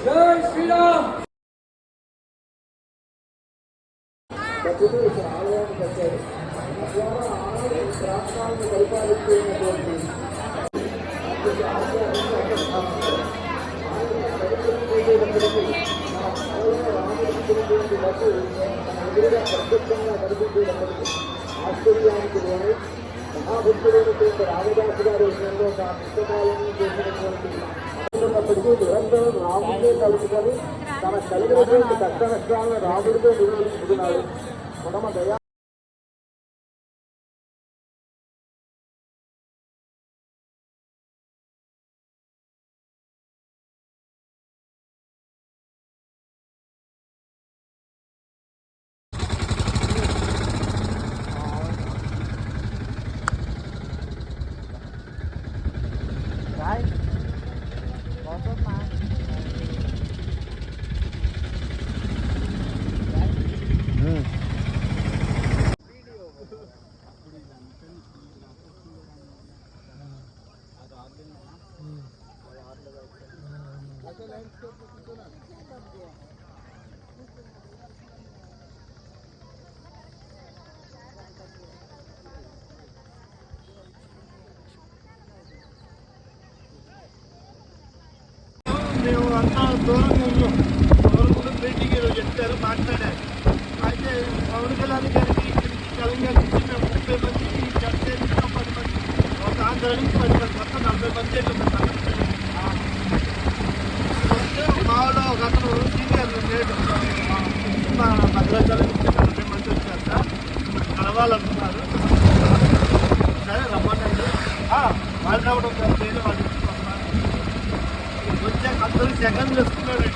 జై శ్రీరామ్. ఆలయాన్ని కట్టారు. ద్వారా ప్రాంతాలను పరిపాలిస్తున్నటువంటి ప్రత్యక్షంగా కనిపించేటప్పటికీ ఆశ్చర్యానికి లోనై మహాభక్తుడైనటువంటి రామదాసు గారి విషయంలో ఆ పుస్తకాలను చేసినటువంటి ఉన్నప్పటికీ నిరంతరం రాముడితో కలుసుకొని తన కలిగినటువంటి కష్ట నష్టాలను రాముడితో నిర్వహించుకున్నాడు. మనమ దయా మేము అంతా దూరంగా ఉన్నాం. గవర్నమెంట్ మీటింగ్ ఈరోజు చెప్తారు, మాట్లాడారు. అయితే పవన్ కళ్యాణ్ గారికి ఇక్కడికి తెలంగాణ నుంచి మేము 30 మందికి చర్చ 10 మంది, ఒక ఆంధ్ర నుంచి 10 మంది, మొత్తం 40 మంది మాలో ఒక అతను సీనియర్ లేడు, మా భద్రాచలం నుంచి 40 మంది వచ్చారు. కలవాలనుకున్నారు. సరే రమ్మనండి. వాళ్ళు రావడం కాదు, వాళ్ళు వచ్చాక అందరూ సెకండ్ వేసుకున్నాడు.